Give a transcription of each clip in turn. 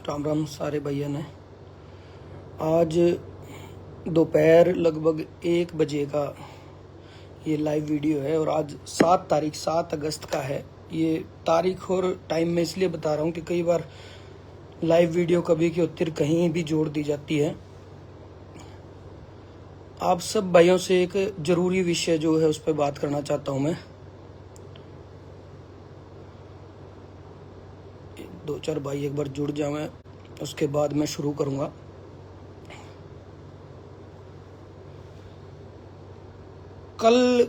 राम राम सारे भैया ने। आज दोपहर लगभग 1 बजे का ये लाइव वीडियो है और आज 7 अगस्त का है। ये तारीख और टाइम मैं इसलिए बता रहा हूँ कि कई बार लाइव वीडियो कभी की उत्तर कहीं भी जोड़ दी जाती है। आप सब भाइयों से एक जरूरी विषय जो है उस पर बात करना चाहता हूँ मैं। 2-4 भाई एक बार जुड़ जाएं, उसके बाद मैं शुरू करूँगा। कल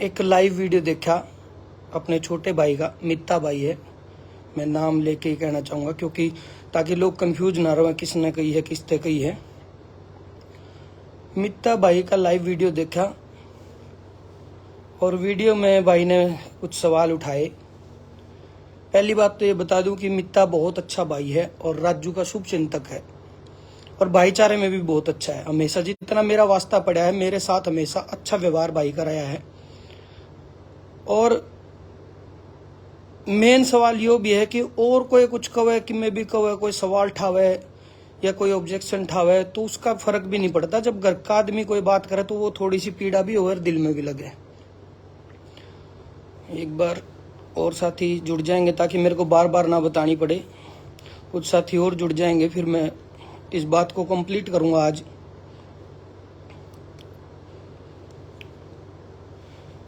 एक लाइव वीडियो देखा अपने छोटे भाई का, मित्ता भाई है, मैं नाम लेके ही कहना चाहूँगा क्योंकि ताकि लोग कंफ्यूज ना रहे किसने कही है किसने कही है। मित्ता भाई का लाइव वीडियो देखा और वीडियो में भाई ने कुछ सवाल उठाए। पहली बात तो ये बता दूं कि मित्ता बहुत अच्छा भाई है और राजू का शुभ चिंतक है और भाईचारे में भी बहुत अच्छा है। हमेशा जितना मेरा वास्ता पड़ा है मेरे साथ हमेशा अच्छा व्यवहार भाई का रहा है। और मेन सवाल यो भी है कि और कोई कुछ कहे कि मैं भी कहे, कोई सवाल ठावे या कोई ऑब्जेक्शन ठावे तो उसका फर्क भी नहीं पड़ता। जब घर का आदमी कोई बात करे तो वो थोड़ी सी पीड़ा भी हो और दिल में भी लगे। एक बार और साथी जुड़ जाएंगे ताकि मेरे को बार बार ना बतानी पड़े। कुछ साथी और जुड़ जाएंगे फिर मैं इस बात को कंप्लीट करूंगा आज।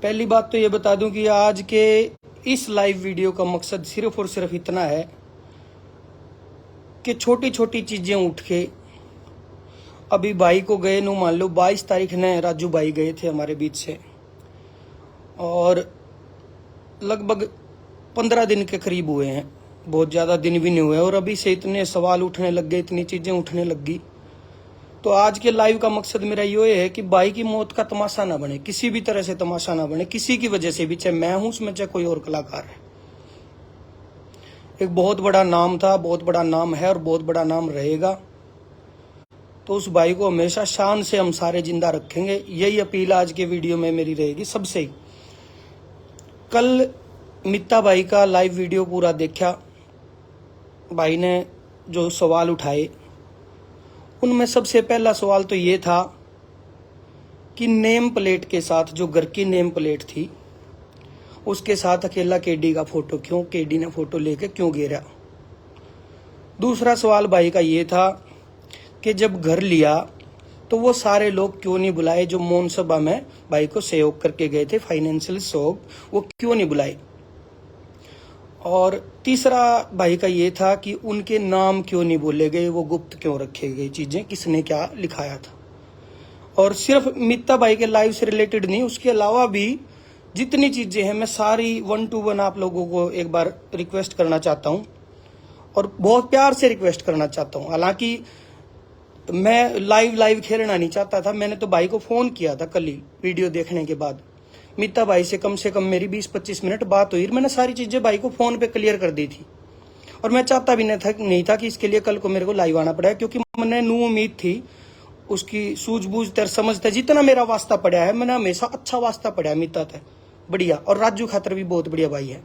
पहली बात तो ये बता दूं कि आज के इस लाइव वीडियो का मकसद सिर्फ और सिर्फ इतना है कि छोटी छोटी चीजें उठ के अभी भाई को गए नो मान लो 22 तारीख ने राजू भाई गए थे हमारे बीच से और लगभग 15 दिन के करीब हुए हैं, बहुत ज़्यादा दिन भी नहीं हुए और अभी से इतने सवाल उठने लग गए, इतनी चीज़ें उठने लग गई। तो आज के लाइव का मकसद मेरा ये है कि भाई की मौत का तमाशा ना बने, किसी भी तरह से तमाशा ना बने, किसी की वजह से भी, चाहे मैं हूं उसमें चाहे कोई और कलाकार है। एक बहुत बड़ा नाम था, बहुत बड़ा नाम है और बहुत बड़ा नाम रहेगा। तो उस भाई को हमेशा शान से हम सारे जिंदा रखेंगे। यही अपील आज के वीडियो में मेरी रहेगी सबसे ही। कल मित्ता भाई का लाइव वीडियो पूरा देखा, भाई ने जो सवाल उठाए उनमें सबसे पहला सवाल तो ये था कि नेम प्लेट के साथ, जो घर की नेम प्लेट थी उसके साथ अकेला केडी का फोटो क्यों, केडी ने फोटो लेके क्यों घेरा। दूसरा सवाल भाई का ये था कि जब घर लिया तो वो सारे लोग क्यों नहीं बुलाए जो मौन सभा में भाई को सहयोग करके गए थे, फाइनेंशियल सहयोग, वो क्यों नहीं बुलाए। और तीसरा भाई का ये था कि उनके नाम क्यों नहीं बोले गए, वो गुप्त क्यों रखे गए, चीजें किसने क्या लिखाया था। और सिर्फ मित्ता भाई के लाइव से रिलेटेड नहीं, उसके अलावा भी जितनी चीजें हैं मैं सारी 1 to 1 आप लोगों को एक बार रिक्वेस्ट करना चाहता हूँ और बहुत प्यार से रिक्वेस्ट करना चाहता हूँ। हालांकि मैं लाइव खेलना नहीं चाहता था, मैंने तो भाई को फोन किया था कल ही वीडियो देखने के बाद। मित्ता भाई से कम मेरी 20-25 मिनट बात हुई, मैंने सारी चीजें भाई को फोन पे क्लियर कर दी थी और मैं चाहता भी नहीं था कि इसके लिए कल को मेरे को लाइव आना पड़ा, क्योंकि मैंने नू उम्मीद थी उसकी सूझबूझ तर समझते जितना मेरा वास्ता पड़ा है, मैंने हमेशा अच्छा वास्ता पड़ा है मित्ता था बढ़िया, और राजू खातर भी बहुत बढ़िया भाई है।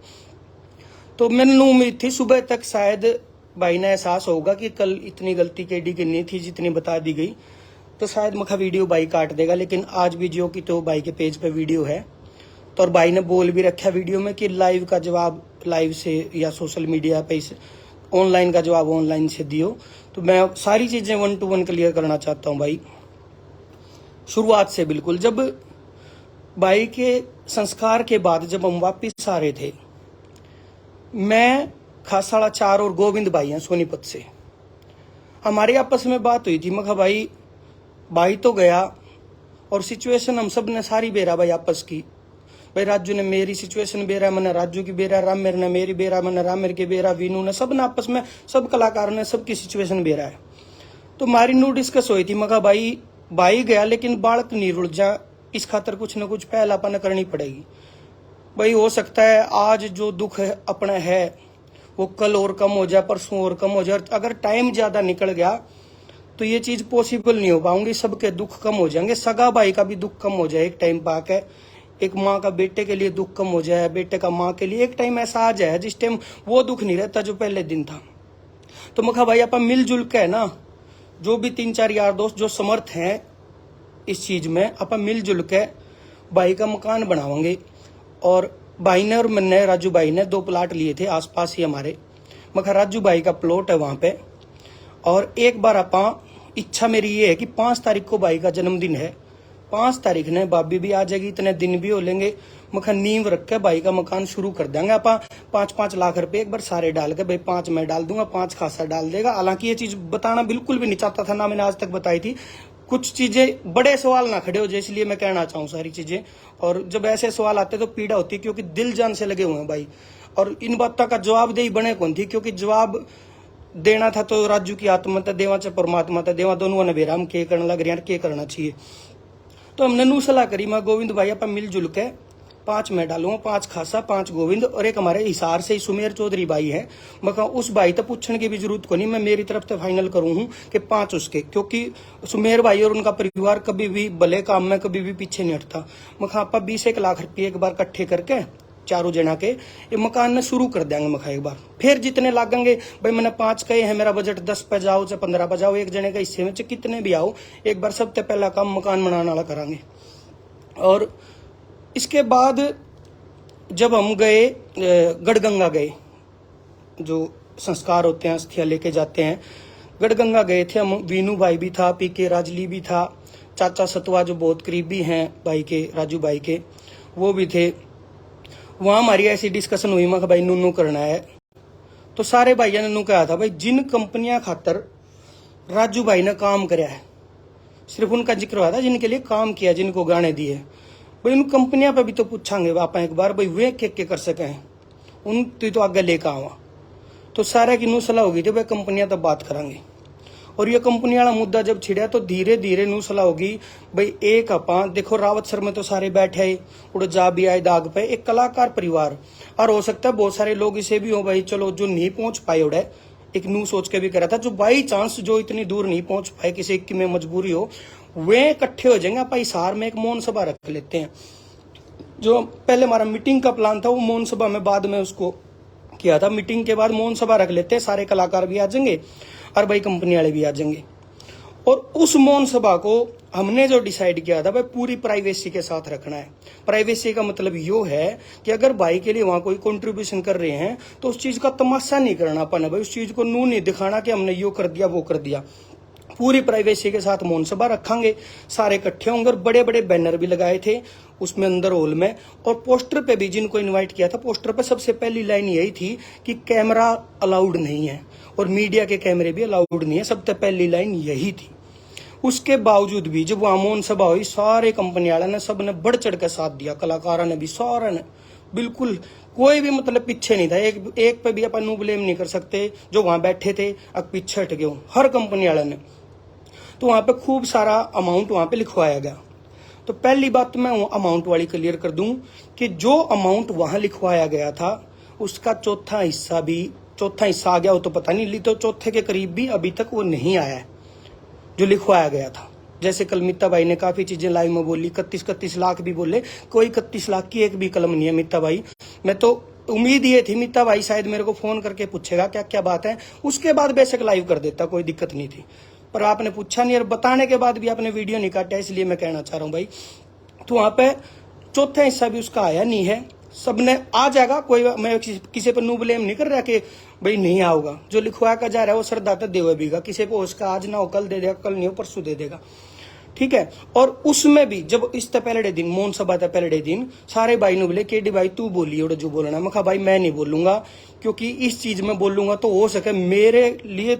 तो मैंने नू उम्मीद थी सुबह तक शायद भाई ने एहसास होगा कि कल इतनी गलती केडी की नहीं थी जितनी बता दी गई, तो शायद मखा वीडियो भाई काट देगा। लेकिन आज भी जो कि तो भाई के पेज पे वीडियो है तो और भाई ने बोल भी रखा वीडियो में कि लाइव का जवाब लाइव से या सोशल मीडिया पे ऑनलाइन का जवाब ऑनलाइन से दियो। तो मैं सारी चीजें 1 to 1 क्लियर करना चाहता हूँ भाई, शुरुआत से बिल्कुल। जब भाई के संस्कार के बाद जब हम वापिस आ रहे थे, मैं खासाड़ा 4 और गोविंद भाई हैं सोनीपत से, हमारी आपस में बात हुई थी। मैं भाई तो गया और सिचुएशन हम सब ने सारी बेरा भाई आपस की, भाई राजू ने मेरी सिचुएशन बेरा, मैंने राजू की बेरा, रामेर ने मेरी बेरा, मैंने रामेर की बेरा, वीनू ने, सब ने आपस में, सब कलाकारों ने सबकी सिचुएशन बेरा है। तो हमारी नू डिस्कस हुई थी, मगा भाई गया लेकिन बालक नहीं रुल जा, इस खातर कुछ न कुछ पहलापन करनी पड़ेगी। भाई हो सकता है आज जो दुख है अपना है वो कल और कम हो जाए, परसों और कम हो जाए। अगर टाइम ज्यादा निकल गया तो ये चीज पॉसिबल नहीं हो पाऊंगी, सबके दुख कम हो जाएंगे, सगा भाई का भी दुख कम हो जाए एक टाइम पाके, एक माँ का बेटे के लिए दुख कम हो जाए, बेटे का माँ के लिए एक टाइम ऐसा आ जाए जिस टाइम वो दुख नहीं रहता जो पहले दिन था। तो मैं कहा भाई आप मिलजुल के ना, जो भी 3-4 यार दोस्त जो समर्थ हैं इस चीज में, आप मिलजुल के भाई का मकान बनावांगे। और भाई ने और मैंने, राजू भाई ने 2 प्लाट लिए थे आसपास ही हमारे। मैं कहा राजू भाई का प्लॉट है वहां पे, और एक बार आप इच्छा मेरी ये है कि 5 तारीख को भाई का जन्मदिन है, 5 तारीख ने भाभी भी आ जाएगी, इतने दिन भी हो लेंगे। मखा नींव रख के भाई का मकान शुरू कर देंगे आप। 5-5 लाख रुपए एक बार सारे डाल के, भाई 5 मैं डाल दूंगा, 5 खासा डाल देगा। हालांकि ये चीज बताना बिल्कुल भी नहीं चाहता था, ना मैंने आज तक बताई थी। कुछ चीजें बड़े सवाल ना खड़े हो जाए, इसलिए मैं कहना चाहूँ सारी चीजें। और जब ऐसे सवाल आते तो पीड़ा होती है, क्योंकि दिल जान से लगे हुए हैं भाई। और इन बातों का जवाबदेही बने कौन थी, क्योंकि जवाब देना था तो राजू की आत्मा था, देवा च परमात्मा था, देवा दोनों ने बेरा हम के करने लग रहे हैं, के करना चाहिए। तो हमने नू सलाह करी, मैं गोविंद भाई आप मिलजुल के 5 मैं डालूंगा, 5 खासा, 5 गोविंद, और एक हमारे हिसार से सुमेर चौधरी भाई है। मैं कहा उस भाई तो पूछने की भी जरूरत को नहीं, मैं मेरी तरफ से फाइनल करूं हूं कि 5 उसके, क्योंकि सुमेर भाई और उनका परिवार कभी भी भले काम में कभी भी पीछे नहीं हटता। मैं कहा आप 20-1 लाख रुपये एक बार इकट्ठे करके चारों जना के ये मकान में शुरू कर देंगे। मखा एक बार फिर जितने लागेंगे, भाई मैंने 5 कहे हैं, मेरा बजट 10 पे जाओ चाहे 15 पे जाओ, एक जने के हिस्से में कितने भी आओ, एक बार सबसे पहला काम मकान बनाने वाला करांगे। और इसके बाद जब हम गए गढ़गंगा गए, जो संस्कार होते हैं अस्थियां लेके जाते हैं, गढ़गंगा गए थे हम। वीनू भाई भी था, पीके राजली भी था, चाचा सतवा जो बहुत करीबी हैं भाई के, राजू भाई के, वो भी थे। वहां हमारी ऐसी डिस्कशन हुई, मैं भाई नूनू करना है। तो सारे भाइयों ने नू कहा था भाई जिन कंपनियां खातर राजू भाई ने काम कराया है, सिर्फ उनका जिक्र हुआ था जिनके लिए काम किया, जिनको गाने दिए, भाई उन कंपनियां पे भी तो पूछांगे आप एक बार, भाई वे के कर सके हैं, उन तो आगे लेकर आवा। तो सारे की नू सलाह होगी थी भाई कंपनियां तब बात करांगे। और ये कंपनी वाला मुद्दा जब छिड़ा तो धीरे धीरे नू सलाह होगी भाई एक अपा देखो रावत सर में तो सारे बैठे है, उड़ जा भी आए दाग पे, एक कलाकार परिवार। और हो सकता है बहुत सारे लोग इसे भी हो भाई चलो जो नहीं पहुंच पाए उड़े, एक नू सोच के भी करा था, जो बाई चांस जो इतनी दूर नहीं पहुंच पाए, किसी की में मजबूरी हो, वे इकट्ठे हो जाएंगे। आप हिसार में एक मौन सभा रख लेते हैं। जो पहले हमारा मीटिंग का प्लान था वो मौन सभा में बाद में उसको किया था, मीटिंग के बाद मौन सभा रख लेते हैं, सारे कलाकार भी आ जाएंगे और भाई कंपनी वाले भी आ जाएंगे। और उस मौन सभा को हमने जो डिसाइड किया था भाई पूरी प्राइवेसी के साथ रखना है। प्राइवेसी का मतलब यो है कि अगर भाई के लिए वहां कोई कंट्रीब्यूशन कर रहे हैं तो उस चीज का तमाशा नहीं करना अपन, भाई उस चीज को नू नहीं दिखाना कि हमने यो कर दिया वो कर दिया। पूरी प्राइवेसी के साथ मौन सभा रखेंगे, सारे इकट्ठे होंगे। और बड़े बड़े बैनर भी लगाए थे उसमें अंदर हॉल में, और पोस्टर पे भी जिनको इनवाइट किया था, पोस्टर पे सबसे पहली लाइन यही थी कि कैमरा अलाउड नहीं है और मीडिया के कैमरे भी अलाउड नहीं है, सबसे पहली लाइन यही थी। उसके बावजूद भी जब वहां मौन सभा हुई, सारे कंपनी वाले ने सब ने बढ़ चढ़ के साथ दिया, कलाकारों ने भी, सारे ने बिल्कुल, कोई भी मतलब पीछे नहीं था। एक पे भी अपन ब्लेम नहीं कर सकते, जो वहां बैठे थे अब पीछे हट गए, हर कंपनी वाले ने। तो वहां पे खूब सारा अमाउंट वहां पे लिखवाया गया। तो पहली बात तो मैं अमाउंट वाली क्लियर कर दूं कि जो अमाउंट वहां लिखवाया गया था उसका चौथा हिस्सा आ गया, वो तो पता नहीं, तो चौथे के करीब भी अभी तक वो नहीं आया है जो लिखवाया गया था। जैसे कल मित्ता भाई ने काफी चीजें लाइव में बोली, 31 लाख भी बोले, कोई 31 लाख की एक भी कलम नहीं है मित्ता भाई। मैं तो उम्मीद ये थी मित्ता भाई शायद मेरे को फोन करके पूछेगा क्या क्या बात है, उसके बाद बेशक लाइव कर देता, कोई दिक्कत नहीं थी। पर आपने पूछा नहीं और बताने के बाद भी आपने वीडियो नहीं काटा, इसलिए मैं कहना चाह रहा हूं भाई। तो वहां पे चौथा हिस्सा भी उसका आया नहीं है, सबने आ जाएगा, कोई मैं किसी पर नो ब्लेम नहीं कर रहा कि भाई नहीं आओगा। जो लिखवा का जा रहा है वो सरदाता देवे बीगा, किसी को उसका आज ना हो कल दे देगा, कल नहीं हो परसों दे देगा, ठीक है। और उसमें भी जब इस पहले दिन मौन सभा था, पहले दिन सारे भाई ने बोले केडी भाई तू बोलिए जो बोलना। मैं कहा भाई मैं नहीं बोलूंगा, क्योंकि इस चीज में बोलूंगा तो हो सके मेरे लिए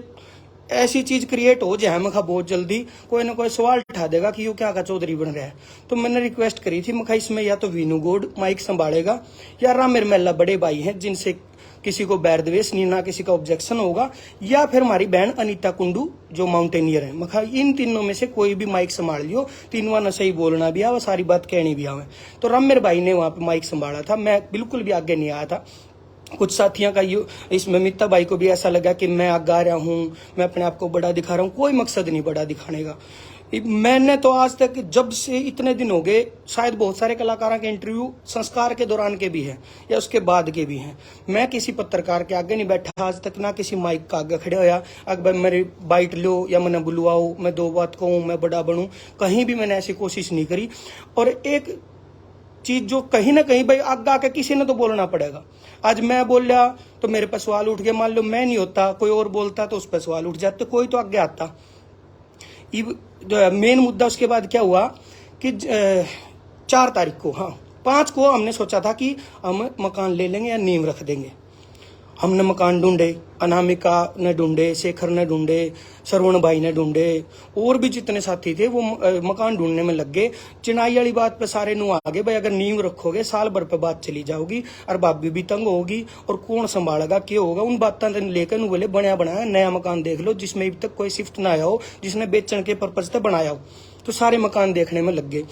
ऐसी चीज क्रिएट हो जाए, मैं बहुत जल्दी कोई ना कोई सवाल उठा देगा कि यू क्या का चौधरी बन रहा है। तो मैंने रिक्वेस्ट करी थी, मैं इसमें या तो वीनू गोड माइक संभालेगा या रामेर मेला बड़े भाई हैं जिनसे किसी को बैर द्वेष नहीं, ना किसी का ऑब्जेक्शन होगा, या फिर हमारी बहन अनीता कुंडू जो माउंटेनियर है। मैं इन तीनों में से कोई भी माइक संभाल लियो, तीनों न सही बोलना भी आवे, सारी बात कहनी भी आवे। तो रामेर भाई ने वहां पे माइक संभाला था, मैं बिल्कुल भी आगे नहीं आया था। कुछ साथियों का इसमें मित्ता भाई को भी ऐसा लगा कि मैं आगे आ रहा हूँ, मैं अपने आप को बड़ा दिखा रहा हूँ, कोई मकसद नहीं बड़ा दिखाने का। मैंने तो आज तक जब से इतने दिन हो गए, शायद बहुत सारे कलाकारों के इंटरव्यू संस्कार के दौरान के भी हैं या उसके बाद के भी हैं, मैं किसी पत्रकार के आगे नहीं बैठा आज तक, ना किसी माइक के आगे खड़े होया अगर मेरी बाइट लो या मैंने बुलवाओ, मैं दो बात कहूँ, मैं बड़ा बनूं, कहीं भी मैंने ऐसी कोशिश नहीं करी। और एक चीज जो कहीं ना कहीं भाई आगे आके किसी ने तो बोलना पड़ेगा। आज मैं बोल लिया तो मेरे पर सवाल उठ गया, मान लो मैं नहीं होता कोई और बोलता तो उस पर सवाल उठ जाते, कोई तो आगे आता। मेन मुद्दा उसके बाद क्या हुआ कि 4 तारीख को, हाँ 5 को हमने सोचा था कि हम मकान ले लेंगे या नींव रख देंगे। हमने मकान ढूंढे, अनामिका ने ढूंढे, शेखर ने ढूंढे, श्रवण भाई ने ढूंढे, और भी जितने साथी थे वो मकान ढूंढने में लग गए। चिनाई वाली बात पे सारे नु आगे, भाई अगर नींव रखोगे साल भर पे बात चली जाओगी और भाभी भी तंग होगी और कौन संभालेगा, क्या होगा। उन बातों लेकर नु बोले बनया बनाया नया मकान देख लो जिसमें अभी तक कोई शिफ्ट ना आया हो, जिसने बेचने के पर्पज से बनाया हो। तो सारे मकान देखने में लग गए।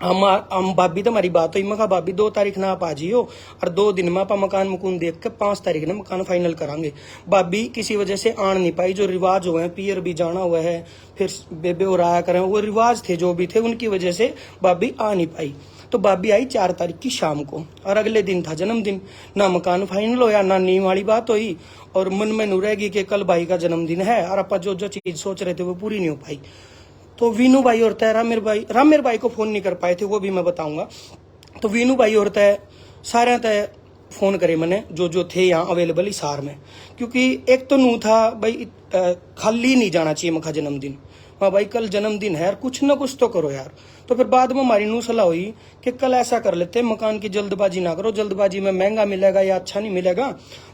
हम भाभी तो हमारी बात हुई, मैं कहा भाभी 2 तारीख ना आप आ जियो और 2 दिन में आप मकान मुकुन देख के 5 तारीख ने मकान फाइनल करांगे। भाभी किसी वजह से आन नहीं पाई, जो रिवाज हुए हैं, पियर भी जाना हुआ है, फिर बेबे और आया करें, वो रिवाज थे जो भी थे, उनकी वजह से भाभी आ नहीं पाई। तो भाभी आई 4 तारीख की शाम को और अगले दिन था जन्मदिन। ना मकान फाइनल होया, ना नींव वाली बात हुई और मन में नू रहेगी कि कल भाई का जन्मदिन है और आप जो जो चीज सोच रहे थे वो पूरी नहीं हो पाई। तो वीनू भाई और तय रामेर भाई को फोन नहीं कर पाए थे, वो भी मैं बताऊंगा। तो वीनू भाई और तय सारे तय फोन करे मैंने जो थे यहाँ अवेलेबल हिसार में, क्योंकि एक तो नू था भाई खाली नहीं जाना चाहिए मखा जन्मदिन। हाँ भाई कल जन्मदिन है यार, कुछ ना कुछ तो करो यार। तो फिर बाद में हमारी नू सलाह हुई कि कल ऐसा कर लेते, मकान की जल्दबाजी ना करो, जल्दबाजी में महंगा मिलेगा या अच्छा नहीं मिलेगा,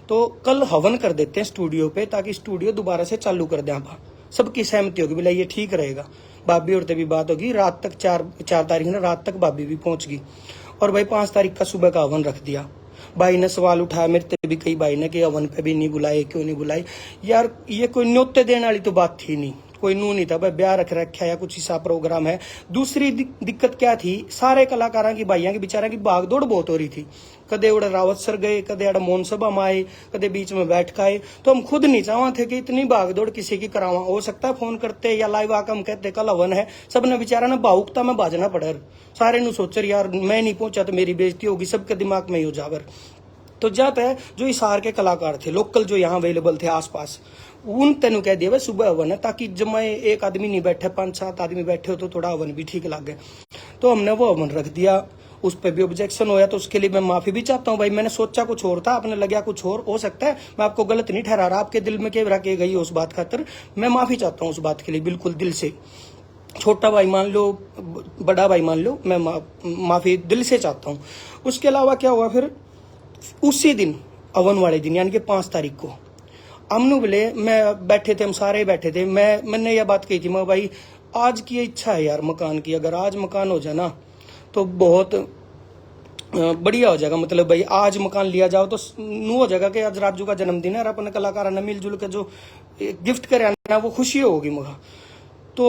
तो कल हवन कर देते हैं स्टूडियो पे, ताकि स्टूडियो दोबारा से चालू कर दें। आप सबकी सहमति होगी, बोला ये ठीक रहेगा। भाभी और तभी बात होगी, रात तक 4 तारीख ना रात तक भाभी भी पहुंच गई और भाई 5 तारीख का सुबह का हवन रख दिया। भाई ने सवाल उठाया मेरे ते भी, कई भाई ने कि हवन पे भी नहीं बुलाए, क्यों नहीं बुलाई यार। ये कोई न्योते देने वाली तो बात थी नहीं, कोई नू नहीं था भाई, ब्याह रख रखा या कुछ ऐसा प्रोग्राम है। दूसरी दिक्कत क्या थी, सारे कलाकारों की भाइयों की बेचारों की भागदौड़ बहुत हो रही थी। कदे उड़े रावत सर गए, कदे अड़ मोहन सभा में आए, कदे बीच में बैठ के आए। तो हम खुद नहीं चाहते थे कि इतनी भागदौड़ किसी की करावा। हो सकता है फोन करते या लाइव आकर हम कहते कल हवन है, सबने बेचारा ने भावुकता में बाजना पड़े। सारे नु सोचर यार मैं नहीं पहुंचा तो मेरी बेइज्जती होगी, सबके दिमाग में ही हो जावर। तो जाता है जो हिसार के कलाकार थे लोकल, जो यहाँ अवेलेबल थे आसपास, उन तेन कह दिया सुबह हवन है, ताकि जब मैं एक आदमी नहीं बैठे 5-7 आदमी बैठे हो तो थोड़ा हवन भी ठीक लगे। तो हमने वो हवन रख दिया। उस पर भी ऑब्जेक्शन होया तो उसके लिए मैं माफी भी चाहता हूँ भाई। मैंने सोचा कुछ और था, आपने लगा कुछ और, हो सकता है मैं आपको गलत नहीं ठहरा रहा, आपके दिल में क्या रखे गई उस बात खातर मैं माफी चाहता हूँ उस बात के लिए, बिल्कुल दिल से। छोटा भाई मान लो, बड़ा भाई मान लो, मैं माफी दिल से चाहता हूँ। उसके अलावा क्या हुआ फिर उसी दिन हवन वाले दिन यानी कि 5 तारीख को हमने बोले, मैं बैठे थे, हम सारे बैठे थे, मैंने यह बात कही थी, मैं भाई आज की इच्छा है यार मकान की, अगर आज मकान हो जाए ना तो बहुत बढ़िया हो जाएगा। मतलब भाई आज मकान लिया जाओ तो नू हो जाएगा कि आज राजू का जन्मदिन है और अपने कलाकार ने मिलजुल के जो गिफ्ट करे ना वो खुशी होगी मुझे। तो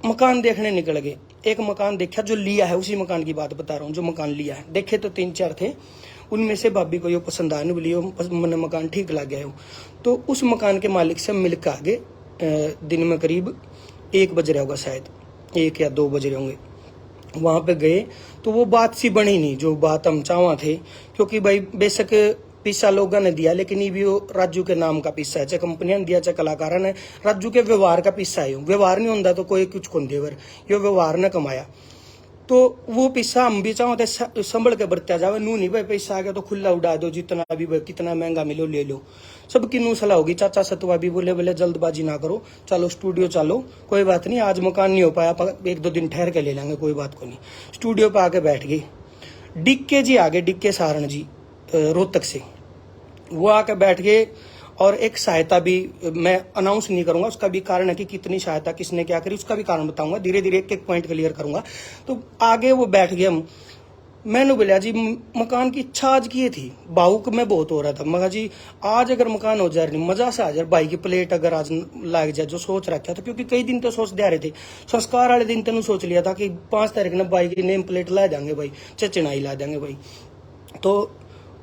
मकान देखने निकल गए, एक मकान देखा जो लिया है, उसी मकान की बात बता रहा हूँ जो मकान लिया है। देखे तो 3-4 थे, उनमें से भाभी को ये पसंद आया, नहीं बोली मैंने मकान ठीक लग गया। तो उस मकान के मालिक से मिल के आगे दिन में करीब 1 बज रहा होगा, शायद 1 या 2 बज रहे होंगे। वहां पे गए तो वो बात सी बनी नहीं जो बात हम चाहवा थे, क्योंकि भाई बेशक पिस्सा लोगों ने दिया, लेकिन ये भी वो राजू के नाम का पिस्सा है, चाहे कंपनियां ने दिया चाहे कलाकारों ने, राजू के व्यवहार का पिस्सा है। व्यवहार नहीं होता तो कोई कुछ कौन देवर, ये व्यवहार ने कमाया। तो वो पैसा हम भी चाहते संभल के बरत्या जावे, नू नहीं भाई पैसा आ गया तो खुला उड़ा दो, जितना भी कितना महंगा मिलो ले लो। सबकी नू सलाह होगी। चाचा सतवा भी बोले जल्दबाजी ना करो, चलो स्टूडियो चलो, कोई बात नहीं, आज मकान नहीं हो पाया 1-2 दिन ठहर के ले लेंगे, कोई बात को नहीं। स्टूडियो पे आके बैठ गए। डिक्के जी आगे, डिक्के सारण जी रोहतक से, वो आके बैठ गए। और एक सहायता भी मैं अनाउंस नहीं करूंगा, उसका भी कारण है कि कितनी सहायता किसने क्या करी, उसका भी कारण बताऊंगा, धीरे धीरे एक पॉइंट क्लियर करूंगा। तो आगे वो बैठ गए। हम मैंने बोला जी मकान की इच्छा आज की थी, भावुक में बहुत हो रहा था। मगर जी आज अगर मकान हो जाए मजा से आ जाए, भाई की प्लेट अगर आज लाग जाए जो सोच रखा था, क्योंकि कई दिन तो सोच दे रहे थे। संस्कार वाले दिन तेन सोच लिया था कि 5 तारीख ने भाई की नेम प्लेट ला देंगे भाई, चचनाई ला देंगे भाई। तो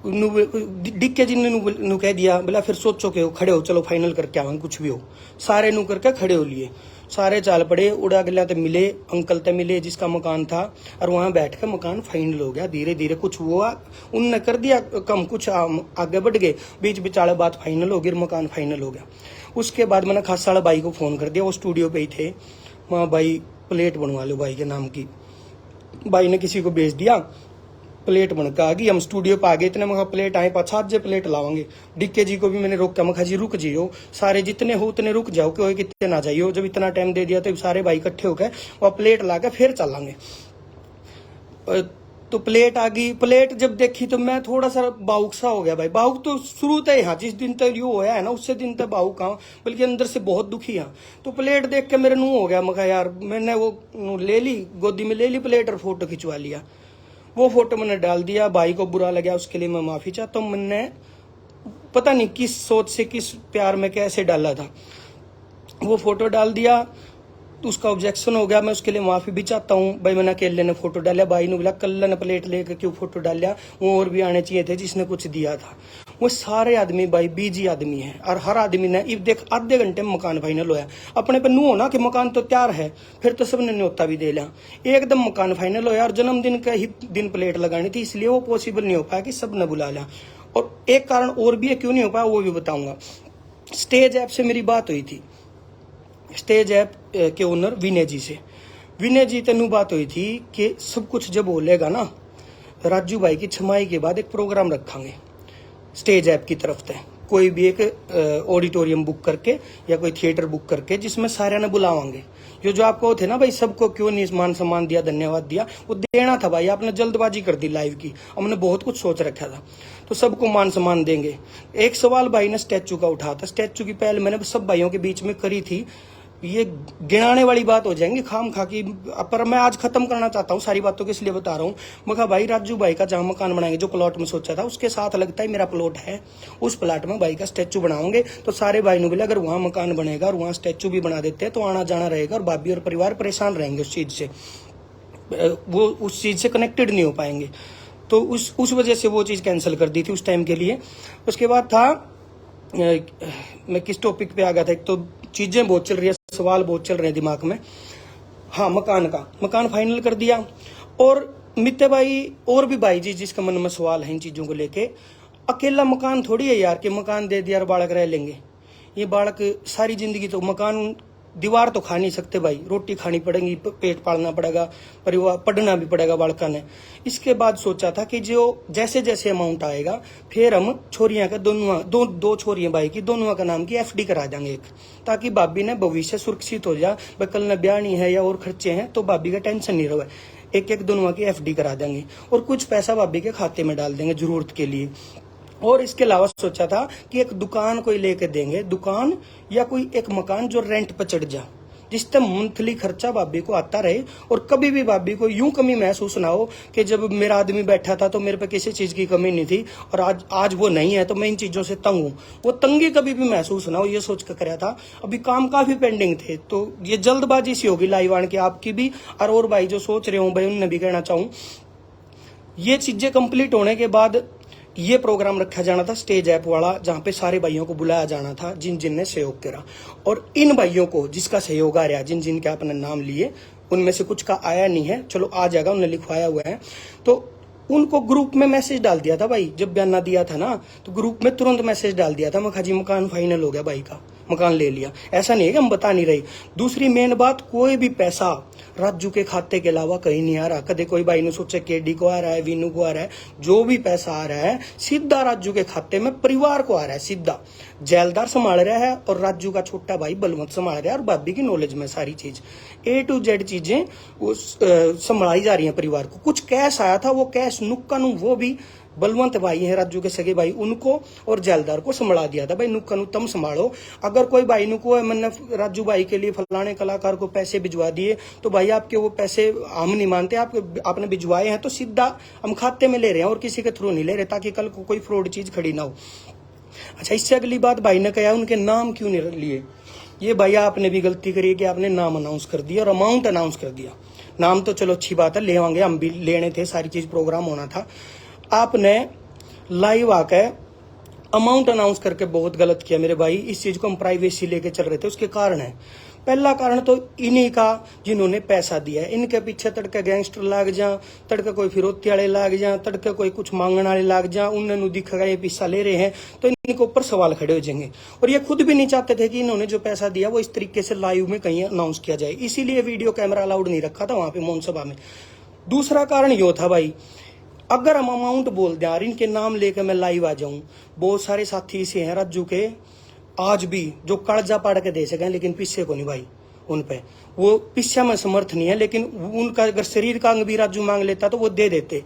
डिक्के जी ने कह दिया बोला फिर सोचो के हो खड़े हो चलो फाइनल करके आवांगे कुछ भी हो। सारे नू करके खड़े हो लिए, सारे चाल पड़े। उड़ा गया तो मिले अंकल ते मिले जिसका मकान था, और वहां बैठ के मकान फाइनल हो गया। धीरे धीरे कुछ हुआ, उनने कर दिया कम, कुछ आगे बढ़ गए, बीच बिचाले बात फाइनल हो गई, मकान फाइनल हो गया। उसके बाद मैंने खास वाला भाई को फोन कर दिया, वो स्टूडियो पे ही थे। वहाँ भाई प्लेट बनवा लो भाई के नाम की, भाई ने किसी को भेज दिया, प्लेट बन के आ गई। हम स्टूडियो पे आ गए, इतने मखा प्लेट आए 5-7 प्लेट लावांगे। डिक्के जी को भी मैंने रोका, मखा जी रुक जियो, सारे जितने हो उतने रुक जाओ, कोई कितने ना जाइयो। जब इतना टाइम दे दिया तो सारे भाई इकट्ठे होकर वह प्लेट ला के फिर चलांगे। तो प्लेट आ गई। प्लेट जब देखी तो मैं थोड़ा सा बाउक सा हो गया भाई। बाउक तो शुरू तक यहाँ जिस दिन तक यो होया है ना, उससे दिन तक बाउक हाँ, बल्कि अंदर से बहुत दुखी हाँ। तो प्लेट देख के मेरे मुंह हो गया, मखा यार। मैंने वो ले ली, गोदी में ले ली प्लेट और फोटो खिंचवा लिया। वो फोटो मैंने डाल दिया, भाई को बुरा लगा, उसके लिए मैं माफी चाहता हूँ। मैंने पता नहीं किस सोच से, किस प्यार में कैसे डाला था, वो फोटो डाल दिया। तो उसका ऑब्जेक्शन हो गया, मैं उसके लिए माफी भी चाहता हूँ। भाई मैंने अकेले ने फोटो डाला, भाई ने बोला कल ने प्लेट लेकर क्यों फोटो डालिया, वो और भी आने चाहिए थे जिसने कुछ दिया था। वो सारे आदमी भाई बीजी आदमी है, और हर आदमी ने देख आधे घंटे में मकान फाइनल होया। अपने पे नू होना कि मकान तो तैयार है, फिर तो सबने न्योता भी दे लिया, एकदम मकान फाइनल होया। और जन्मदिन का ही दिन प्लेट लगानी थी, इसलिए वो पॉसिबल नहीं हो पाया कि सब ने बुला लिया। और एक कारण और भी है क्यों नहीं हो पाया, वो भी बताऊंगा। स्टेज ऐप से मेरी बात हुई थी, स्टेज ऐप के ओनर विनय जी से। विनय जी तेनू बात हुई थी कि सब कुछ जब बोलेगा ना, राजू भाई की छमाई के बाद एक प्रोग्राम रखेंगे स्टेज ऐप की तरफ से, कोई भी एक ऑडिटोरियम बुक करके या कोई थिएटर बुक करके, जिसमें सारे ने बुलावांगे। जो आपको थे ना भाई, सबको क्यों नहीं मान सम्मान दिया, धन्यवाद दिया, वो देना था भाई। आपने जल्दबाजी कर दी लाइव की, हमने बहुत कुछ सोच रखा था, तो सबको मान सम्मान देंगे। एक सवाल भाई ने स्टैचू का उठा था, स्टैचू की पहल मैंने सब भाइयों के बीच में करी थी। ये गिनाने वाली बात हो जाएंगी खाम खा की, पर मैं आज खत्म करना चाहता हूँ सारी बातों को, इसलिए बता रहा हूँ। मैं भाई राजू भाई का जहां मकान बनाएंगे, जो प्लॉट में सोचा था उसके साथ लगता है मेरा प्लॉट है, उस प्लॉट में भाई का स्टैचू बनाओगे। तो सारे भाई ने बोला अगर वहां मकान बनेगा और वहां स्टैचू भी बना देते हैं तो आना जाना रहेगा, और भाभी और परिवार परेशान रहेंगे उस चीज से, वो उस चीज से कनेक्टेड नहीं हो पाएंगे। तो उस वजह से वो चीज कैंसिल कर दी थी उस टाइम के लिए। उसके बाद था, मैं किस टॉपिक पे आ गया था, एक तो चीजें बहुत चल रही है, सवाल बहुत चल रहे हैं दिमाग में। हाँ, मकान फाइनल कर दिया। और मित्ते भाई और भी भाई जी जिसका मन में सवाल है इन चीजों को लेके, अकेला मकान थोड़ी है यार कि मकान दे दिया और बालक रह लेंगे। ये बालक सारी जिंदगी, तो मकान दीवार तो खा नहीं सकते भाई, रोटी खानी पड़ेगी, पेट पालना पड़ेगा, परिवार पढ़ना भी पड़ेगा बालका ने। इसके बाद सोचा था कि जो जैसे जैसे अमाउंट आएगा फिर हम छोरियां का दो छोरियां भाई की दोनों का नाम की एफडी करा देंगे एक, ताकि भाभी ने भविष्य सुरक्षित हो जाए। भाई कल न ब्याह नहीं है या और खर्चे हैं तो भाभी का टेंशन नहीं रहे। एक दोनों की एफडी करा देंगे और कुछ पैसा भाभी के खाते में डाल देंगे जरूरत के लिए। और इसके अलावा सोचा था कि एक दुकान कोई लेके देंगे, दुकान या कोई एक मकान जो रेंट पर चढ़ जा, जिससे मंथली खर्चा भाभी को आता रहे और कभी भी भाभी को यूं कमी महसूस ना हो कि जब मेरा आदमी बैठा था तो मेरे पे किसी चीज की कमी नहीं थी और आज वो नहीं है तो मैं इन चीजों से तंग हूँ। वो तंगी कभी भी महसूस ना हो, ये सोच कर कराया था। अभी काम काफी पेंडिंग थे, तो ये जल्दबाजी सी होगी लाइव आने की, आपकी भी और भाई जो सोच रहे हूँ भाई उनने भी कहना चाहूँ। ये चीजें कंप्लीट होने के बाद ये प्रोग्राम रखा जाना था स्टेज ऐप वाला, जहां पे सारे भाइयों को बुलाया जाना था जिन जिन ने सहयोग करा। और इन भाइयों को जिसका सहयोग आ रहा, जिन जिन के अपने नाम लिए, उनमें से कुछ का आया नहीं है, चलो आ जाएगा, उन्हें लिखवाया हुआ है। तो उनको ग्रुप में मैसेज डाल दिया था भाई, जब बयाना दिया था ना तो ग्रुप में तुरंत मैसेज डाल दिया था, मैं जी मकान फाइनल हो गया, भाई का मकान ले लिया। ऐसा नहीं है कि हम बता नहीं रहे। दूसरी मेन बात, कोई भी पैसा राजू के खाते के अलावा कहीं नहीं आ रहा। कदे कोई भाई ने सोचे केडी को आ रहा है, वीनू को आ रहा है, जो भी पैसा आ रहा है सीधा राजू के खाते में परिवार को आ रहा है सीधा। जेलदार संभाल रहा है और राजू का छोटा भाई बलवंत संभाल रहा है, और भाभी की नॉलेज में सारी चीज A to Z चीजें संभाली जा रही है परिवार को। कुछ कैश आया था, वो कैश नुक्का नु वो भी बलवंत भाई है राजू के सगे भाई, उनको और जेलदार को संभाला दिया था। भाई नुक्का नु तुम संभालो। अगर कोई भाई नुको मैंने राजू भाई के लिए फलाने कलाकार को पैसे भिजवा दिए तो भाई आपके वो पैसे हम नहीं मानते, आपने भिजवाए हैं तो सीधा हम खाते में ले रहे हैं और किसी के थ्रू नहीं ले रहे, ताकि कल को कोई फ्रॉड चीज खड़ी ना हो। अच्छा, इससे अगली बात भाई ने कहा उनके नाम क्यों नहीं लिए। ये भैया आपने भी गलती करी कि आपने नाम अनाउंस कर दिया और अमाउंट अनाउंस कर दिया। नाम तो चलो अच्छी बात है, ले आएंगे, हम भी लेने थे, सारी चीज प्रोग्राम होना था। आपने लाइव आके अमाउंट अनाउंस करके बहुत गलत किया मेरे भाई। इस चीज को हम प्राइवेसी लेके चल रहे थे, उसके कारण है। पहला कारण तो इन्हीं का जिन्होंने पैसा दिया है, इनके पीछे तड़के गैंगस्टर लाग जा, तड़के कोई फिरौती वाले लाग जा, तड़के कोई कुछ मांगने वाले लाग जा, उन्होंने दिखेगा ये पैसा ले रहे हैं तो इनके ऊपर सवाल खड़े हो जाएंगे। और ये खुद भी नहीं चाहते थे कि इन्होंने जो पैसा दिया वो इस तरीके से लाइव में कहीं अनाउंस किया जाए, इसीलिए वीडियो कैमरा अलाउड नहीं रखा था वहां पे मौन सभा में। दूसरा कारण यो था भाई, अगर हम अमाउंट बोल दें और इनके नाम लेकर मैं लाइव आ जाऊं, बहुत सारे साथी ऐसे हैं रज्जू के आज भी जो कर्जा पाड़ के दे सके, लेकिन पिस्से को नहीं भाई। उन पे वो पिस्सा में समर्थ नहीं है, लेकिन उनका अगर शरीर का अंग भी राजू मांग लेता तो वो दे देते।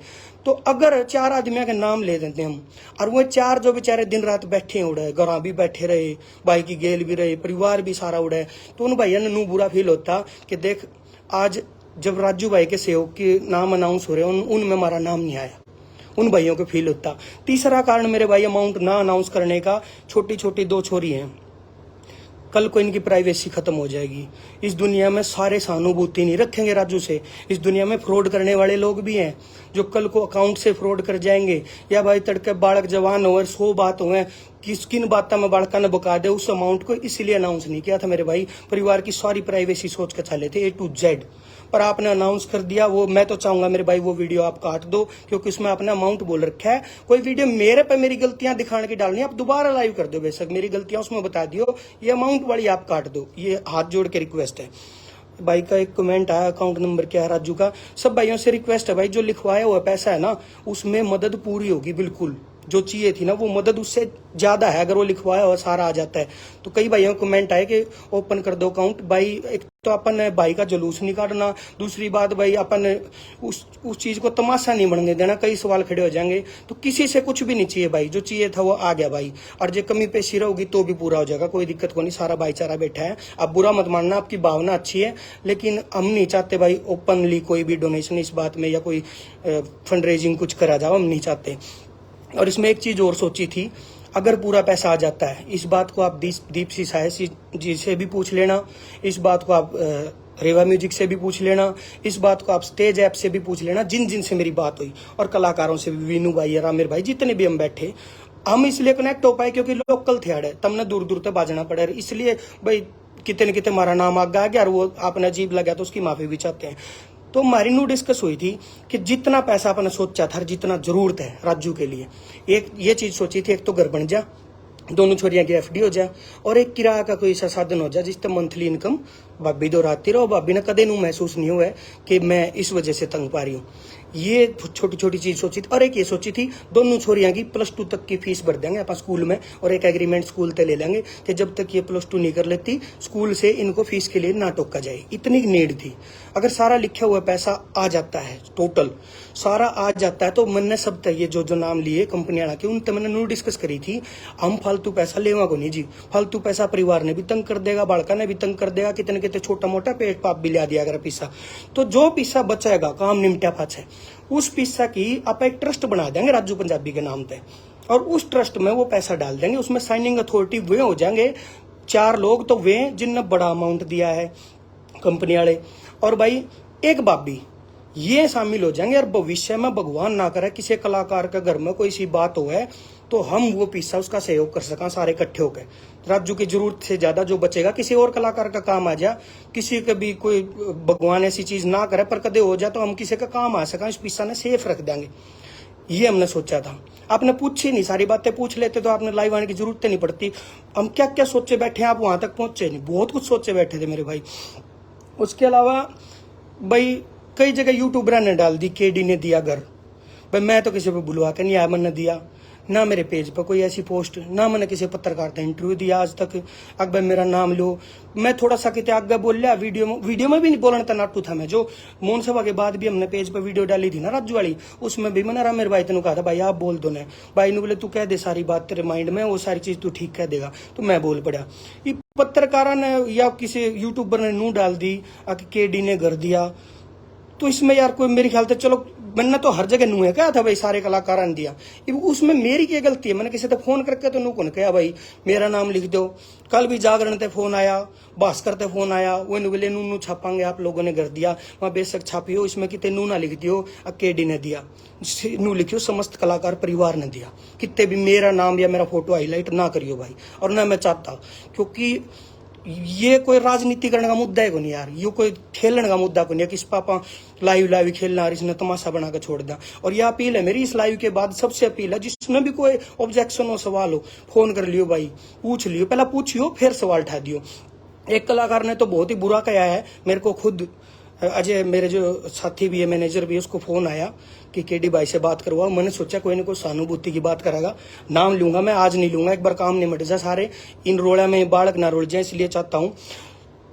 तो अगर 4 आदमियों के नाम ले देते हम, और वो 4 जो बेचारे दिन रात बैठे उड़े, घर भी बैठे रहे, भाई की गेल भी रहे, परिवार भी सारा उड़े, तो उन भाइयों ने नू बुरा फील होता कि देख आज जब राजू भाई के सेवक के नाम अनाउंस हो रहे हैं उनमें हमारा नाम नहीं आया, उन भाइयों को फील होता। तीसरा कारण मेरे भाई अमाउंट ना अनाउंस करने का, छोटी छोटी 2 छोरी हैं, कल को इनकी प्राइवेसी खत्म हो जाएगी। इस दुनिया में सारे सहानुभूति नहीं रखेंगे राजू से, इस दुनिया में फ्रॉड करने वाले लोग भी हैं जो कल को अकाउंट से फ्रॉड कर जाएंगे। या भाई तड़के बालक जवान हो 100 बात हुए, किन बातों में बालका ने बका दे उस अमाउंट को, इसलिए अनाउंस नहीं किया था मेरे भाई। परिवार की सारी प्राइवेसी सोच के चले थे A to Z, पर आपने अनाउंस कर दिया। वो मैं तो चाहूंगा मेरे भाई वो वीडियो आप काट दो, क्योंकि उसमें आपने अमाउंट बोल रखा है। कोई वीडियो मेरे पे मेरी गलतियां दिखाने की डालनी है, आप दोबारा लाइव कर दो, बेशक मेरी गलतियां उसमें बता दियो, ये अमाउंट वाली आप काट दो, ये हाथ जोड़ के रिक्वेस्ट है। भाई का एक कमेंट आया, अकाउंट नंबर क्या है राजू का। सब भाइयों से रिक्वेस्ट है भाई, जो लिखवाया हुआ पैसा है ना उसमें मदद पूरी होगी, बिल्कुल जो चाहिए थी ना वो मदद उससे ज्यादा है, अगर वो लिखवाया हुआ सारा आ जाता है। तो कई भाइयों को कमेंट आए कि ओपन कर दो अकाउंट। भाई एक तो अपन भाई का जुलूस नहीं काटना, दूसरी बात भाई अपन उस चीज को तमाशा नहीं बनने देना, कई सवाल खड़े हो जाएंगे। तो किसी से कुछ भी नहीं चाहिए भाई, जो चाहिए था वो आ गया भाई। और जो कमी पेशी रहोगी तो भी पूरा हो जाएगा, कोई दिक्कत को नहीं, सारा भाईचारा बैठा है। आप बुरा मत मानना, आपकी भावना अच्छी है, लेकिन हम नहीं चाहते भाई ओपनली कोई भी डोनेशन इस बात में या कोई फंड रेजिंग कुछ करा जाओ, हम नहीं चाहते। और इसमें एक चीज और सोची थी, अगर पूरा पैसा आ जाता है, इस बात को आप दीप सिसाए जी से भी पूछ लेना, इस बात को आप रेवा म्यूजिक से भी पूछ लेना, इस बात को आप स्टेज ऐप से भी पूछ लेना, जिन जिन से मेरी बात हुई, और कलाकारों से भी, वीनू भाई, रामेर भाई, जितने भी हम बैठे, हम इसलिए कनेक्ट हो पाए क्योंकि लोकल थे अड़े, तमने दूर दूर तक बाजना पड़े, इसलिए भाई कितने कितने हमारा नाम आगे आ गया, और वो आपने अजीब लगा तो उसकी माफी भी चाहते हैं। तो हमारी नू डिस्कस हुई थी कि जितना पैसा अपने सोचा था, जितना जरूरत है राजू के लिए, एक ये चीज सोची थी, एक तो घर बन जा, दोनों छोरियां की FD हो जाए, और एक किराया का कोई ऐसा साधन हो जाए जिससे मंथली इनकम भाभी दोहराती रहो। भाभी ने कदे नू महसूस नहीं हुआ है कि मैं इस वजह से तंग पा रही हूँ। ये छोटी छोटी चीज सोची थी। और एक ये सोची थी, दोनों छोरियां की +2 तक की फीस भर देंगे अपन स्कूल में, और एक एग्रीमेंट स्कूल तक ले लेंगे कि जब तक ये +2 नहीं कर लेती स्कूल से इनको फीस के लिए ना टोका जाए, इतनी नीड थी। अगर सारा लिखा हुआ पैसा आ जाता है, टोटल सारा आ जाता है, तो मैंने सब तक ये जो नाम लिए कंपनी वाला के, उन तक मैंने नू डिस्कस करी थी, हम फालतू पैसा लेवा को नहीं जी। फालतू पैसा परिवार ने भी तंग कर देगा, बालका ने भी तंग कर देगा, कितने कितने छोटा मोटा पेट पाप भी लिया दिया अगर पैसा। तो जो पैसा बचाएगा काम निमटा पाछ है, उस पैसा की आप एक ट्रस्ट बना देंगे राजू पंजाबी के नाम पे, और उस ट्रस्ट में वो पैसा डाल देंगे। उसमें साइनिंग अथॉरिटी वे हो जाएंगे 4 लोग, तो वे जिनने बड़ा अमाउंट दिया है कंपनी वाले, और भाई एक भाभी, ये शामिल हो जाएंगे। और भविष्य में भगवान ना करे किसी कलाकार के घर में कोई सी बात हो है, तो हम वो पैसा उसका सहयोग कर सका सारे इकट्ठे होकर। राजू की जरूरत से ज्यादा जो बचेगा किसी और कलाकार का काम आ जा, किसी का भी कोई भगवान ऐसी चीज ना करे पर कदे हो जाए तो हम किसी का काम आ सका, इस पैसा ने सेफ रख देंगे। ये हमने सोचा था। आपने पूछी नहीं, सारी बातें पूछ लेते तो आपने लाइव आने की जरूरत नहीं पड़ती। हम क्या क्या सोचे बैठे हैं, आप वहां तक पहुंचे नहीं, बहुत कुछ सोचे बैठे थे मेरे भाई। उसके अलावा भाई कई जगह यूट्यूबर ने डाल दी, KD ने दिया घर, भाई मैं तो किसी को बुलवा के नहीं आया, मैंने दिया ना, मेरे पेज पर कोई ऐसी पोस्ट ना, मैंने किसी पत्रकार का इंटरव्यू दिया आज तक। अब भाई मेरा नाम लो, मैं थोड़ा सा कितने आगे बोल लिया, वीडियो में भी नहीं बोलना था, नाटू था मैं। जो मोहन सभा के बाद भी हमने पेज पर वीडियो डाली थी ना राजू वाली, उसमें भी मैंने मेरे भाई तेन कहा था भाई आप बोल दो ना, भाई ने बोले तू कह दे सारी बात तेरे माइंड में, वो सारी चीज तू ठीक कह देगा, तो मैं बोल पड़ा। ये पत्रकार ने या किसी यूट्यूबर ने नू डाल दी, KD ने घर दिया, तो इसमें यार कोई मेरे ख्याल से चलो मैंने तो हर जगह नूहे कहा था भाई, सारे कलाकारों ने दिया। उसमें मेरी क्या गलती है? मैंने किसी से फोन करके तो नू को कहा भाई मेरा नाम लिख दो। कल भी जागरण ते फोन आया, भास्कर ते फोन आया, वो बोले नू छापांगे, आप लोगों ने कर दिया। वहां बेशक छापियो, इसमें कितने नू ना लिख दियो अकेडी ने दिया, नू लिखियो समस्त कलाकार परिवार ने दिया। कितने भी मेरा नाम या मेरा फोटो हाईलाइट ना करियो भाई, और ना मैं चाहता, क्योंकि ये कोई राजनीति करने का मुद्दा है को नहीं यार, ये कोई खेलने का मुद्दा को नहीं है। किस पापा लाइव खेलना और इसने तमाशा बना के छोड़ दिया। और ये अपील है मेरी इस लाइव के बाद, सबसे अपील है, जिसमें भी कोई ऑब्जेक्शन हो, सवाल हो, फोन कर लियो भाई, पूछ लियो, पहला पूछियो फिर सवाल उठा दियो। एक कलाकार ने तो बहुत ही बुरा कहा है मेरे को, खुद अजय मेरे जो साथी भी है, मैनेजर भी है, उसको फोन आया कि केडी भाई से बात करवाओ। मैंने सोचा कोई ना कोई सहानुभूति की बात करेगा, नाम लूंगा मैं, आज नहीं लूंगा, एक बार काम निमट जाए सारे, इन रोड़ा में बालक ना रोड़ जाए, इसलिए चाहता हूँ।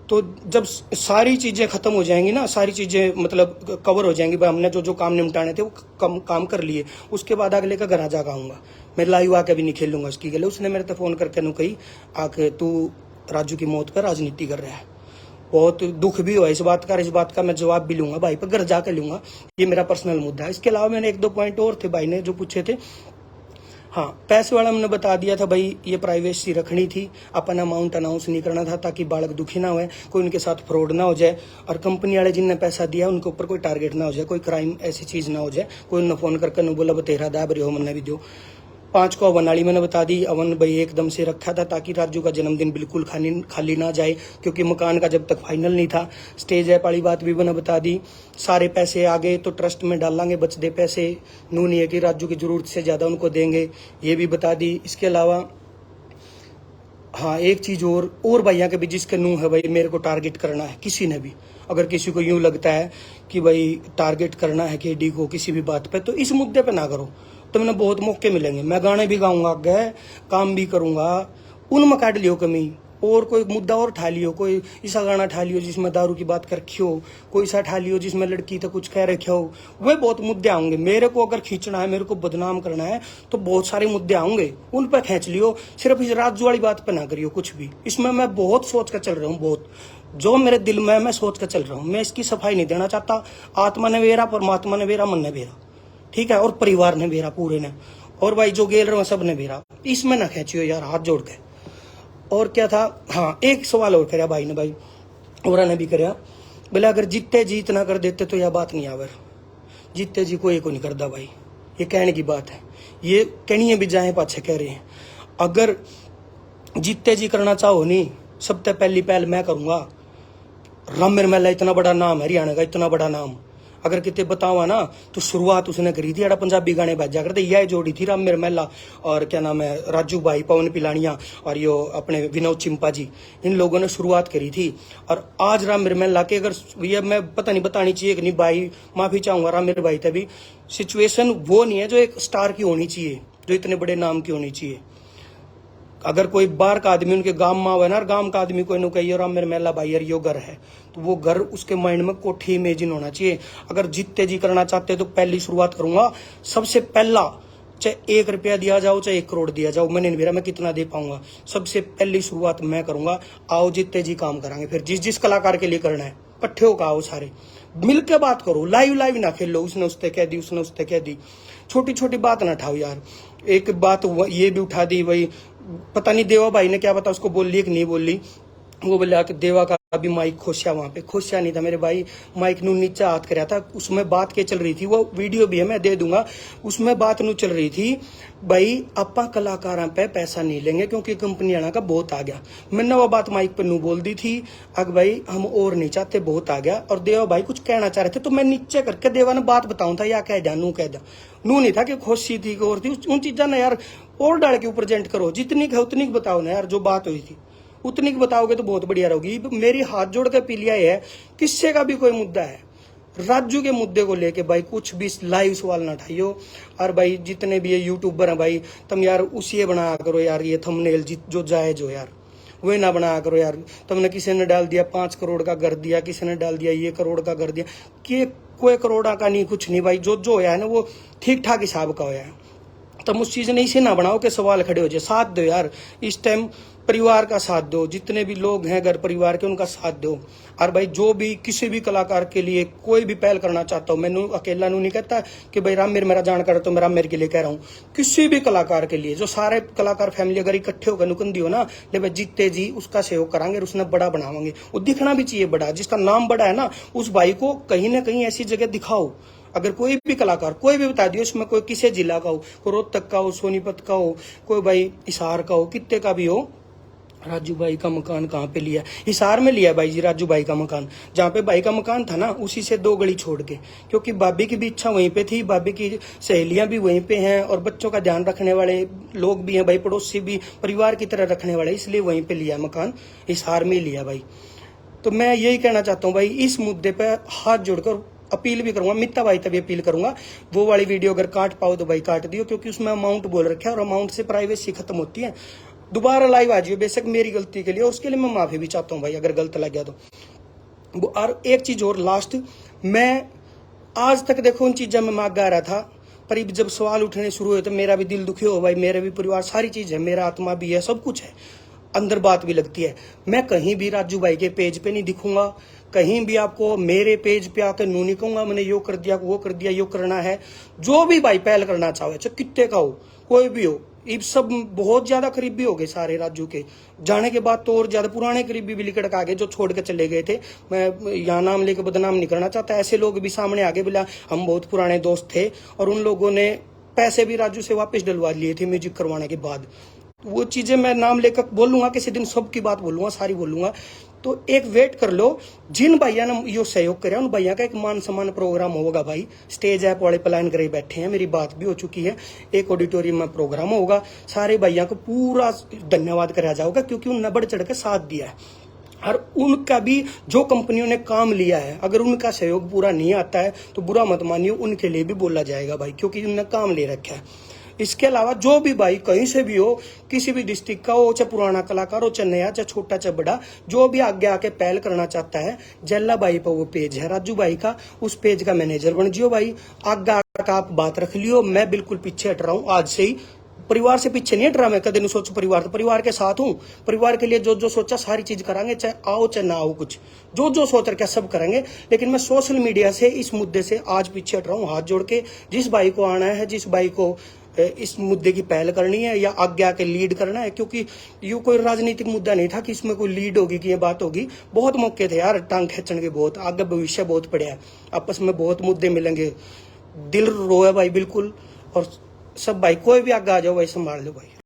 तो जब सारी चीजें खत्म हो जाएंगी ना, सारी चीजें मतलब कवर हो जाएंगी भाई, हमने जो जो काम निपटाने थे वो काम कर लिए, उसके बाद अगले का घर आ जागा आऊंगा मैं, लाइव आके भी नहीं खेलूंगा उसकी गले। उसने मेरे तो फोन करके कही आके तू राजू की मौत पर राजनीति कर रहा है। बहुत दुख भी हुआ इस बात का मैं जवाब भी लूंगा भाई पर, घर जाकर लूंगा, ये मेरा पर्सनल मुद्दा है। इसके अलावा मैंने एक दो पॉइंट और थे भाई ने जो पूछे थे। हाँ, पैसे वाला मैंने बता दिया था भाई, ये प्राइवेसी रखनी थी, अपन अमाउंट अनाउंस नहीं करना था ताकि बालक दुखी ना हुए, कोई उनके साथ फ्रॉड ना हो जाए, और कंपनी वाले जिनने पैसा दिया उनके ऊपर कोई टारगेट ना हो जाए, कोई क्राइम ऐसी चीज ना हो जाए, कोई उन्हें फोन करके न बोला बतेरा दाब रहे हो, मैंने भी दो 5 को अवन वाली मैंने बता दी, अवन भाई एकदम से रखा था ताकि राजू का जन्मदिन बिल्कुल खाली ना जाए, क्योंकि मकान का जब तक फाइनल नहीं था। स्टेज है वाली बात भी मैंने बता दी, सारे पैसे आ गए तो ट्रस्ट में डालेंगे, बचते पैसे नू नहीं है कि राजू की जरूरत से ज्यादा उनको देंगे, ये भी बता दी। इसके अलावा हाँ, एक चीज और भैया के भी, जिसके नू है भाई मेरे को टारगेट करना है, किसी ने भी अगर किसी को यूं लगता है कि भाई टारगेट करना है केडी को किसी भी बात पे, तो इस मुद्दे पे ना करो, तो मैंने बहुत मौके मिलेंगे, मैं गाने भी गाऊंगा आगे, काम भी करूंगा, उनमें काट लियो कमी, और कोई मुद्दा और ठा लियो, कोई ऐसा गाना ठा लियो जिसमें दारू की बात कर रखी हो, कोई ऐसा ठा लियो जिसमें लड़की तो कुछ कह रखे हो, वे बहुत मुद्दे आएंगे। मेरे को अगर खींचना है, मेरे को बदनाम करना है, तो बहुत सारे मुद्दे आएंगे, उन पर खींच लियो, सिर्फ इस राजू वाली बात पर ना करियो कुछ भी। इसमें मैं बहुत सोच कर चल रहा हूँ, बहुत जो मेरे दिल में मैं सोच कर चल रहा हूँ, मैं इसकी सफाई नहीं देना चाहता। आत्मा ने वेरा, परमात्मा ने वेरा, मन ने वेरा, ठीक है, और परिवार ने वेरा पूरे ने, और भाई जो गेल रहे सब ने वेरा, इसमें ना खींचियो यार, हाथ जोड़ के। और क्या था, हाँ एक सवाल और कराया भाई ने, भाई और ने भी कराया, बोले अगर जीते जीत ना कर देते तो यह बात नहीं आवर, जीते जी कोई को नहीं करता भाई, ये कहने की बात है, ये कहनी भी जाए पाछे कह रहे हैं। अगर जीते जी करना चाहो नहीं, सबसे पहली पहल मैं करूंगा। रामवीर मेला इतना बड़ा नाम है हरियाणा का, इतना बड़ा नाम, अगर कितने बतावा ना तो शुरुआत उसने करी थी, अड़ा पंजाबी गाने बाजा करते, यह जोड़ी थी रामवीर मेला और क्या नाम है राजू भाई, पवन पिलानिया और यो अपने विनोद चिंपा जी, इन लोगों ने शुरुआत करी थी। और आज रामवीर मेला के, अगर ये मैं पता नहीं बतानी चाहिए कि नहीं भाई, माफी चाहूंगा रामवीर भाई, तभी सिचुएशन वो नहीं है जो एक स्टार की होनी चाहिए, जो इतने बड़े नाम की होनी चाहिए। अगर कोई बाहर का आदमी उनके गांव में आवे ना, गांव का आदमी कोई न कही रामवीर मेला भाई यार यो घर है, तो वो घर उसके माइंड में कोठी इमेजिन होना चाहिए। अगर जीते जी करना चाहते तो पहली शुरुआत करूंगा, सबसे पहला, चाहे 1 रुपया दिया जाओ चाहे 1 करोड़ दिया जाओ, मैंने नहीं मेरा मैं कितना दे पाऊंगा, सबसे पहली शुरुआत मैं करूंगा। आओ जीते जी काम करांगे, फिर जिस जिस कलाकार के लिए करना है इकट्ठे होकर आओ, सारे मिलकर बात करो, लाइव ना खेलो, उसने उसने कह दी, उसने उसने कह दी, छोटी छोटी बात ना उठाओ यार। एक बात ये भी उठा दी भाई, पता नहीं देवा भाई ने क्या पता उसको बोल ली कि नहीं बोल ली, वो बोला कि देवा का अभी माइक खोसिया, वहां पे खोसिया नहीं था मेरे भाई, माइक नू नीचा हाथ कराया था, उसमें बात क्या चल रही थी, वो वीडियो भी है मैं दे दूंगा, उसमें बात नू चल रही थी भाई अपा कलाकारों पे पैसा नहीं लेंगे क्योंकि कंपनी आना का बहुत आ गया। मैंने वो बात माइक पे नू बोल दी थी, अग भाई हम और नहीं चाहते, बहुत आ गया, और देवा भाई कुछ कहना चाह रहे थे, तो मैं नीचे करके देवा ने बात बताऊं था, या कह दिया नू कह दिया, नू नहीं था कि खुशी थी और थी, उन चीजा ने यार और डाल के प्रेजेंट करो, जितनी है उतनी बताओ ना यार, जो बात हुई थी उतनी बताओगे तो बहुत बढ़िया रहोगी। मेरी हाथ जोड़ के पीलिया है, किससे का भी कोई मुद्दा है, राजू के मुद्दे को लेके भाई कुछ भी लाइव सवाल ना उठाइयो। और भाई जितने भी ये यूट्यूबर हैं भाई, तुम यार उसी बनाया करो यार, ये थंबनेल जो जायज हो यार वही ना बनाया करो यार। तुमने किसी ने डाल दिया 5 करोड़ का घर दिया, किसी ने डाल दिया ये करोड़ का घर दिया, कि कोई करोड़ा का नहीं, कुछ नहीं भाई, जो होया है ना वो ठीक ठाक हिसाब का होया है, तब उस चीज ने इसे ना बनाओ कि सवाल खड़े हो जाए। साथ दो यार, इस टाइम परिवार का साथ दो, जितने भी लोग हैं घर परिवार के उनका साथ दो। और भाई जो भी किसी भी कलाकार के लिए कोई भी पहल करना चाहता हूँ, मैंने अकेला नहीं कहता कि भाई राम मेरा जानकार तो मेरा मेरे के लिए कह रहा हूँ, किसी भी कलाकार के लिए, जो सारे कलाकार फैमिली अगर इकट्ठे होकर नुकंदी हो ना, ले भाई जीते जी उसका सहयोग करांगे और उसने बड़ा बनावांगे। वो दिखना भी चाहिए बड़ा, जिसका नाम बड़ा है ना, उस भाई को कहीं ना कहीं ऐसी जगह दिखाओ। अगर कोई भी कलाकार कोई भी बता दियो, इसमें कोई किसी जिला का हो, कोई रोहतक का हो, सोनीपत का हो, कोई भाई हिसार का हो, कितने का भी हो, राजू भाई का मकान कहाँ पे लिया? हिसार में लिया भाई जी राजू भाई का मकान। जहाँ पे भाई का मकान था ना, उसी से 2 गली छोड़ के, क्योंकि भाभी की भी इच्छा वहीं पे थी, भाभी की सहेलियां भी वहीं पे हैं और बच्चों का ध्यान रखने वाले लोग भी हैं भाई, पड़ोसी भी परिवार की तरह रखने वाले, इसलिए वहीं पे लिया मकान, हिसार में ही लिया भाई। तो मैं यही कहना चाहता हूँ भाई, इस मुद्दे पर हाथ जोड़कर अपील भी करूंगा, मित्ता भाई तभी अपील करूंगा। वो वाली वीडियो अगर काट पाओ तो भाई काट दियो, क्योंकि उसमें अमाउंट बोल रखा है और अमाउंट से प्राइवेसी खत्म होती है। दोबारा लाइव आ जाइए, बेशक मेरी गलती के लिए, उसके लिए मैं माफी भी चाहता हूँ भाई अगर गलत लग गया तो। और एक चीज और लास्ट, मैं आज तक देखो उन चीजों में मांग गा रहा था, पर जब सवाल उठने शुरू हुए तो मेरा भी दिल दुखी हो भाई, मेरा भी परिवार, सारी चीज है, मेरा आत्मा भी है, सब कुछ है, अंदर बात भी लगती है। मैं कहीं भी राजू भाई के पेज पे नहीं दिखूंगा, कहीं भी आपको मेरे पेज पे आकर नू नहीं कहूंगा मैंने यो कर दिया वो कर दिया, यो करना है। जो भी भाई पहल करना चाहे, चाहे कितने का हो, कोई भी हो, ये सब बहुत ज्यादा करीबी हो गए सारे राजू के जाने के बाद, तो और ज्यादा पुराने करीबी भी लिकड़ आ गए जो छोड़ के चले गए थे। मैं यहाँ नाम लेकर बदनाम नहीं करना चाहता, ऐसे लोग भी सामने आगे, बोला हम बहुत पुराने दोस्त थे और उन लोगों ने पैसे भी राजू से वापस डलवा लिए थे म्यूजिक करवाने के बाद। वो चीजें मैं नाम लेकर बोलूंगा, किसी दिन सबकी बात बोलूंगा, सारी बोलूंगा। तो एक वेट कर लो, जिन भैया ने यो सहयोग करे उन भैया का एक मान सम्मान प्रोग्राम होगा भाई। स्टेज ऐप वाले प्लान करे बैठे हैं, मेरी बात भी हो चुकी है, एक ऑडिटोरियम में प्रोग्राम होगा, सारे भैया को पूरा धन्यवाद करा जाएगा, क्योंकि उन्होंने बढ़ चढ़ के साथ दिया है। और उनका भी जो कंपनियों ने काम लिया है, अगर उनका सहयोग पूरा नहीं आता है तो बुरा मत मानियो, उनके लिए भी बोला जाएगा भाई, क्योंकि उन्होंने काम ले रखा है। इसके अलावा जो भी भाई कहीं से भी हो, किसी भी डिस्ट्रिक्ट का हो, चाहे पुराना कलाकार हो, चाहे नया, चाहे छोटा, चाहे बड़ा, जो भी आगे आके पहल करना चाहता है, जल्ला भाई पर वो पेज है राजू भाई का, उस पेज का मैनेजर बन जियो भाई। आगे आके आप बात रख लियो, मैं बिल्कुल पीछे हट रहा हूँ आज से ही, परिवार से पीछे नहीं हट रहा मैं, कदे नहीं सोचू परिवार, तो परिवार के साथ हूँ, परिवार के लिए जो जो सोचा सारी चीज करांगे, चाहे आओ चाहे ना आओ, कुछ जो जो सोच रखा सब करेंगे। लेकिन मैं सोशल मीडिया से इस मुद्दे से आज पीछे हट रहा हूँ, हाथ जोड़ के। जिस भाई को आना है, जिस भाई को इस मुद्दे की पहल करनी है या आगे आके लीड करना है, क्योंकि ये कोई राजनीतिक मुद्दा नहीं था कि इसमें कोई लीड होगी कि ये बात होगी। बहुत मौके थे यार टांग खींचने के, बहुत आगे भविष्य बहुत पड़े है, आपस में बहुत मुद्दे मिलेंगे, दिल रोए भाई बिल्कुल। और सब भाई कोई भी आगे आ जाओ भाई, संभाल लो भाई।